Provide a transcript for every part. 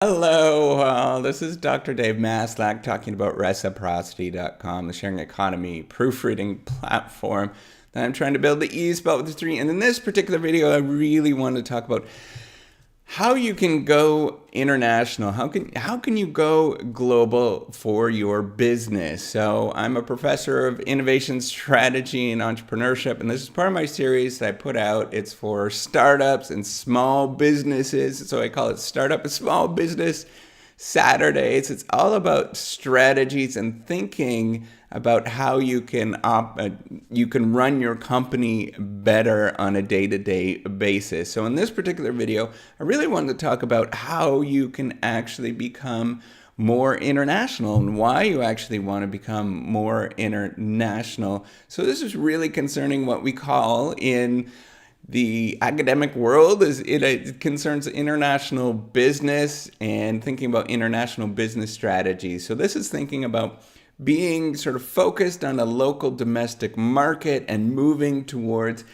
Hello, this is Dr. Dave Maslach talking about reciprocity.com, the sharing economy proofreading platform that I'm trying to build the E spelled with the three. And in this particular video, I really want to talk about how you can go international. How can you go global for your business? So I'm a professor of innovation strategy and entrepreneurship, and this is part of my series that I put out. It's for startups and small businesses. So I call it Startup and Small Business Saturdays. It's all about strategies and thinking about how you can run your company better on a day-to-day basis. So in this particular video, I really wanted to talk about how you can actually become more international and why you actually want to become more international. So this is really concerning what we call in the academic world it concerns international business and thinking about international business strategies. So this is thinking about being sort of focused on a local domestic market and moving towards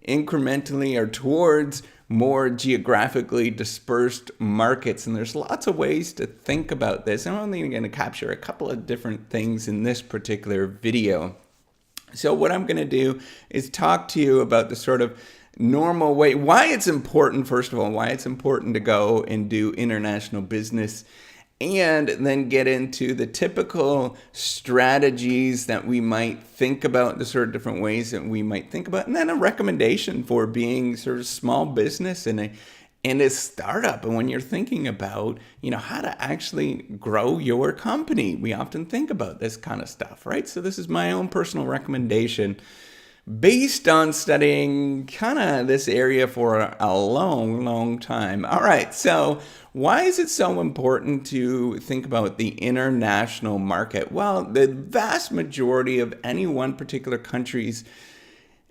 incrementally or towards more geographically dispersed markets. And there's lots of ways to think about this. I'm only going to capture a couple of different things in this particular video. So what I'm going to do is talk to you about the sort of normal way, why it's important, first of all, why it's important to go and do international business, and then get into the typical strategies that we might think about, the sort of different ways that we might think about, and then a recommendation for being sort of small business and a startup. And when you're thinking about, how to actually grow your company, we often think about this kind of stuff, right? So this is my own personal recommendation based on studying kind of this area for a long time. All right, so why is it so important to think about the international market? Well, the vast majority of any one particular country's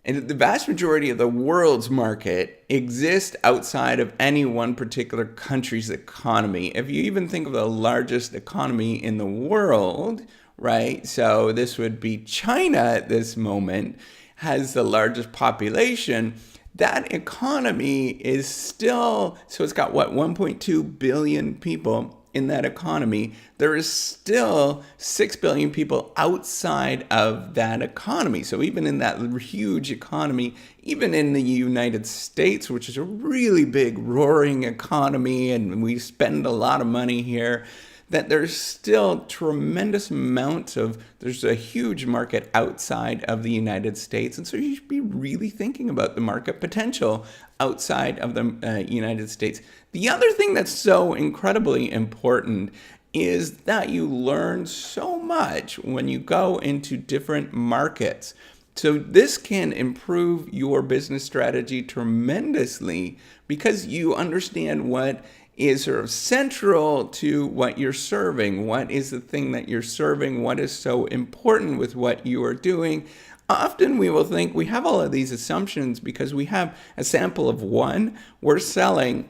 and the vast majority of the world's market exists outside of any one particular country's economy. If you even think of the largest economy in the world, right? So this would be China at this moment, has the largest population. That economy is still, so it's got 1.2 billion people in that economy. There is still 6 billion people outside of that economy. So even in that huge economy, even in the United States, which is a really big roaring economy, and we spend a lot of money here, that there's still tremendous amounts there's a huge market outside of the United States. And so you should be really thinking about the market potential outside of the United States. The other thing that's so incredibly important is that you learn so much when you go into different markets. So this can improve your business strategy tremendously because you understand what is sort of central to what you're serving. What is the thing that you're serving? What is so important with what you are doing? Often we will think we have all of these assumptions because we have a sample of one we're selling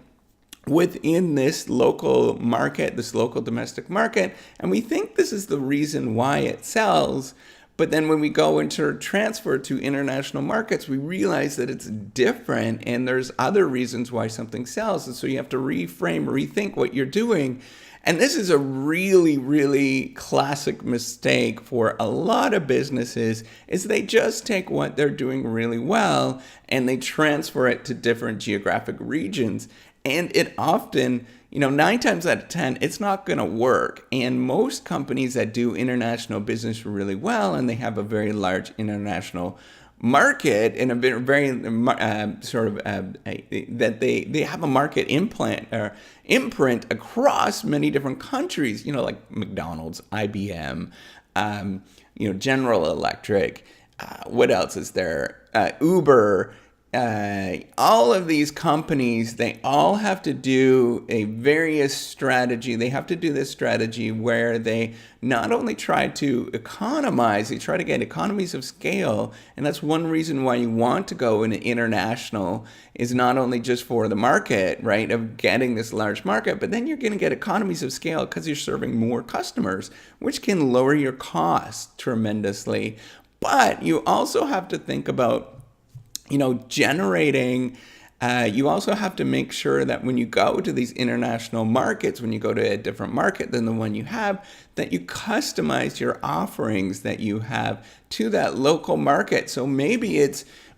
within this local market, this local domestic market, and we think this is the reason why it sells. But then when we go into transfer to international markets, we realize that it's different and there's other reasons why something sells. And so you have to reframe, rethink what you're doing. And this is a really, really classic mistake for a lot of businesses, is they just take what they're doing really well and they transfer it to different geographic regions. And it often, 9 times out of 10, it's not going to work. And most companies that do international business really well, and they have a very large international market and a very that they have a market imprint across many different countries, like McDonald's, IBM, General Electric, what else is there? Uber. All of these companies, they all have to do a various strategy. They have to do this strategy where they not only try to economize, they try to get economies of scale. And that's one reason why you want to go into international, is not only just for the market, right, of getting this large market, but then you're going to get economies of scale because you're serving more customers, which can lower your costs tremendously. But you also have to think about generating You also have to make sure that when you go to these international markets, when you go to a different market than the one you have, that you customize your offerings that you have to that local market. So maybe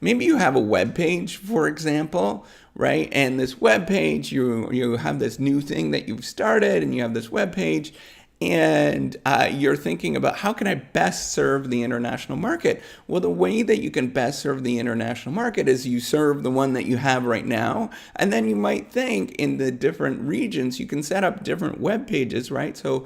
you have a web page, for example, right? And this web page, you have this new thing that you've started, and you have this web page, and you're thinking about how can I best serve the international market? Well, the way that you can best serve the international market is you serve the one that you have right now, and then you might think in the different regions you can set up different web pages, right? So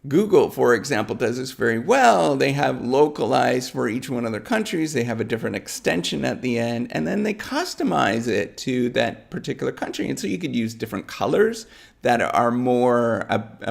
Google, for example, does this very well. They have localized for each one of their countries. They have a different extension at the end, and then they customize it to that particular country. And so you could use different colors that are more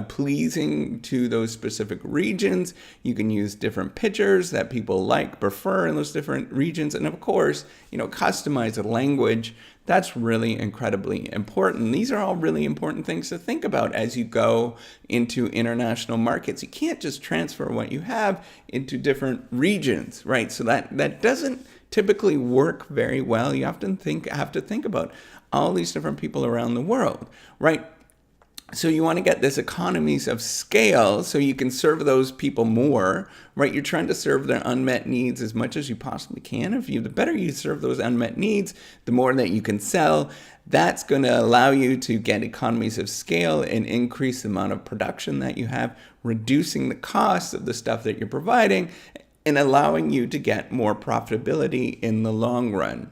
pleasing to those specific regions. You can use different pictures that people prefer in those different regions. And of course, customize the language. That's really incredibly important. These are all really important things to think about as you go into international markets. You can't just transfer what you have into different regions, right? So that doesn't typically work very well. You have to think about all these different people around the world, right? So you want to get this economies of scale so you can serve those people more, right? You're trying to serve their unmet needs as much as you possibly can. The better you serve those unmet needs, the more that you can sell. That's going to allow you to get economies of scale and increase the amount of production that you have, reducing the cost of the stuff that you're providing, and allowing you to get more profitability in the long run.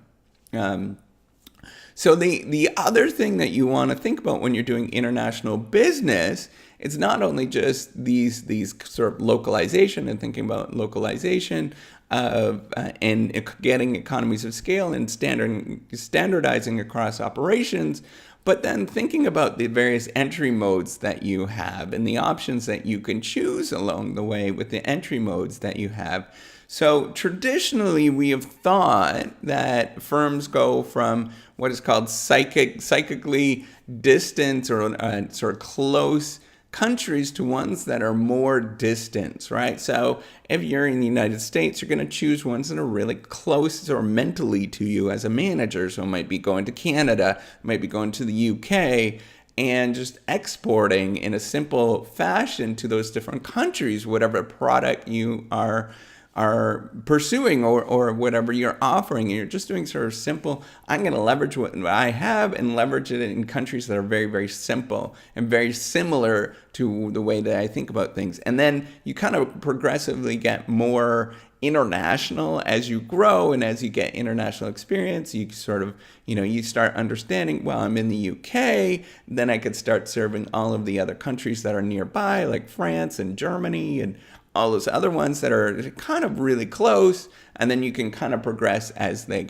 So the other thing that you want to think about when you're doing international business, it's not only just these sort of localization and thinking about localization and getting economies of scale and standardizing across operations, but then thinking about the various entry modes that you have and the options that you can choose along the way with the entry modes that you have. So traditionally, we have thought that firms go from what is called psychically distant or sort of close countries to ones that are more distant, right? So if you're in the United States, you're going to choose ones that are really close or mentally to you as a manager. So it might be going to Canada, it might be going to the UK, and just exporting in a simple fashion to those different countries, whatever product you are pursuing or whatever you're offering. And you're just doing sort of simple, I'm going to leverage what I have and leverage it in countries that are very, very simple and very similar to the way that I think about things. And then you kind of progressively get more international as you grow, and as you get international experience, you sort of, you start understanding, well, I'm in the UK, then I could start serving all of the other countries that are nearby, like France and Germany and all those other ones that are kind of really close, and then you can kind of progress as they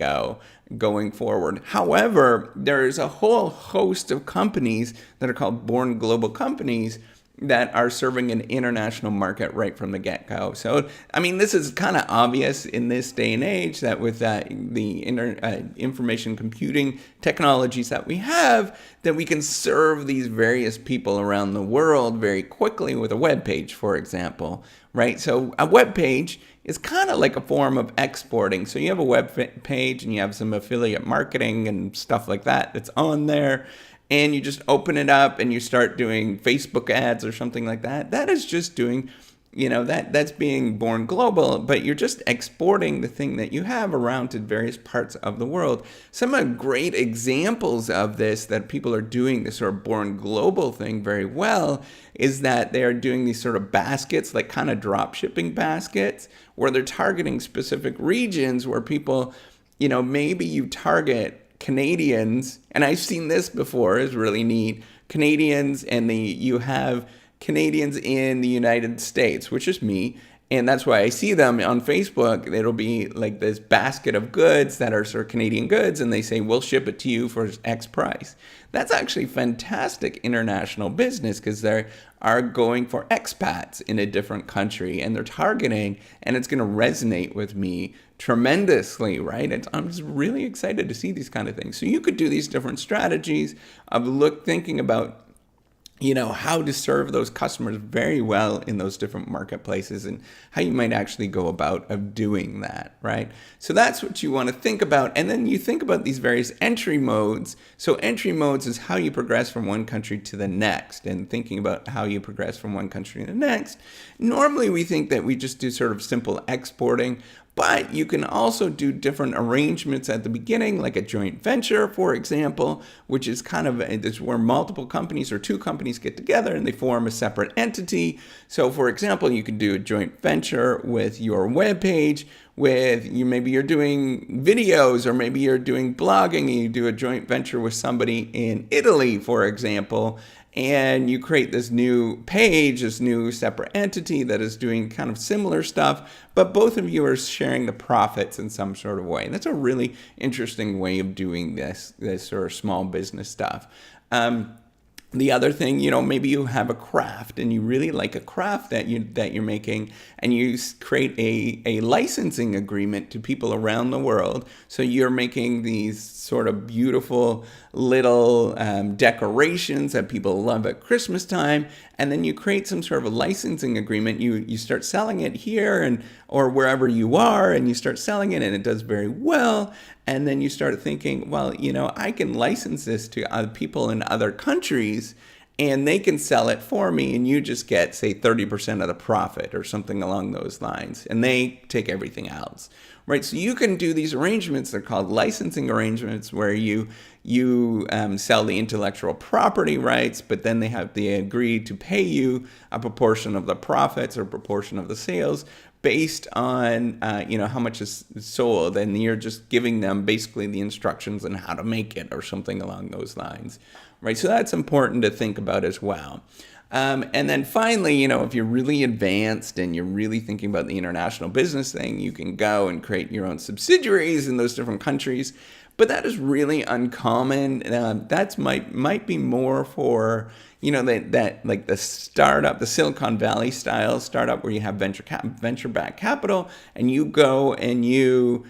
going forward. However, there's a whole host of companies that are called born global companies that are serving an international market right from the get-go. So, this is kind of obvious in this day and age that with the information computing technologies that we have, that we can serve these various people around the world very quickly with a web page, for example, right? So a web page is kind of like a form of exporting. So you have a web page and you have some affiliate marketing and stuff like that that's on there, and you just open it up and you start doing Facebook ads or something like that. That is just doing, that's being born global, but you're just exporting the thing that you have around to various parts of the world. Some of the great examples of this that people are doing this sort of born global thing very well is that they are doing these sort of baskets, like kind of drop shipping baskets, where they're targeting specific regions where people, maybe you target Canadians, and I've seen this before, is really neat. Canadians, and you have Canadians in the United States, which is me, and that's why I see them on Facebook. It'll be like this basket of goods that are sort of Canadian goods, and they say, we'll ship it to you for X price. That's actually fantastic international business, because they are going for expats in a different country, and they're targeting, and it's going to resonate with me tremendously, right? I'm just really excited to see these kind of things. So you could do these different strategies of thinking about how to serve those customers very well in those different marketplaces and how you might actually go about of doing that, right? So that's what you want to think about. And then you think about these various entry modes. So entry modes is how you progress from one country to the next, and thinking about how you progress from one country to the next. Normally we think that we just do sort of simple exporting, but you can also do different arrangements at the beginning, like a joint venture, for example, which is kind of it's where multiple companies or two companies get together and they form a separate entity. So, for example, you could do a joint venture with your web page, maybe you're doing videos, or maybe you're doing blogging, and you do a joint venture with somebody in Italy, for example, and you create this new page, this new separate entity that is doing kind of similar stuff, but both of you are sharing the profits in some sort of way. And that's a really interesting way of doing this sort of small business stuff. The other thing, maybe you have a craft and you really like a craft that you're making, and you create a licensing agreement to people around the world. So you're making these sort of beautiful little decorations that people love at Christmas time, and then you create some sort of a licensing agreement. You start selling it here or wherever you are, and you start selling it, and it does very well. And then you start thinking, well, I can license this to other people in other countries, and they can sell it for me, and you just get, say, 30% of the profit or something along those lines, and they take everything else, right? So you can do these arrangements. They're called licensing arrangements, where you sell the intellectual property rights, but then they agree to pay you a proportion of the profits or proportion of the sales based on how much is sold, and you're just giving them basically the instructions on how to make it or something along those lines, right? So that's important to think about as well. And then finally, if you're really advanced and you're really thinking about the international business thing, you can go and create your own subsidiaries in those different countries. But that is really uncommon. That might be more for that like the startup, the Silicon Valley style startup, where you have venture-backed capital, and you go and you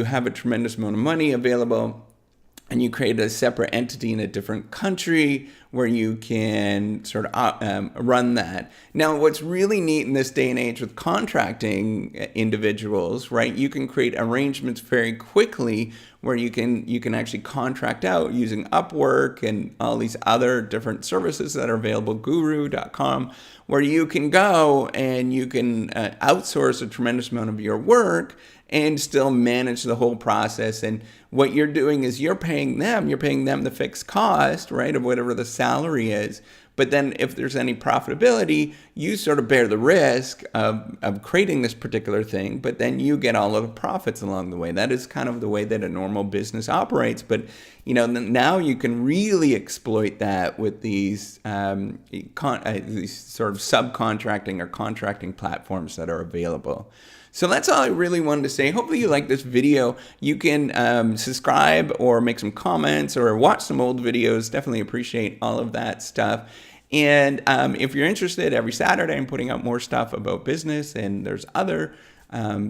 have a tremendous amount of money available, and you create a separate entity in a different country where you can sort of run that. Now, what's really neat in this day and age with contracting individuals, right? You can create arrangements very quickly where you can actually contract out using Upwork and all these other different services that are available, guru.com, where you can go and you can outsource a tremendous amount of your work and still manage the whole process. And what you're doing is you're paying them the fixed cost, right, of whatever the salary is. But then if there's any profitability, you sort of bear the risk of creating this particular thing, but then you get all of the profits along the way. That is kind of the way that a normal business operates. But now you can really exploit that with these sort of subcontracting or contracting platforms that are available. So that's all I really wanted to say. Hopefully you like this video. You can subscribe or make some comments or watch some old videos. Definitely appreciate all of that stuff. And if you're interested, every Saturday I'm putting out more stuff about business, and there's other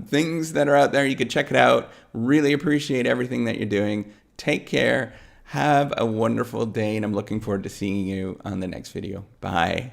things that are out there. You can check it out. Really appreciate everything that you're doing. Take care. Have a wonderful day, and I'm looking forward to seeing you on the next video. Bye.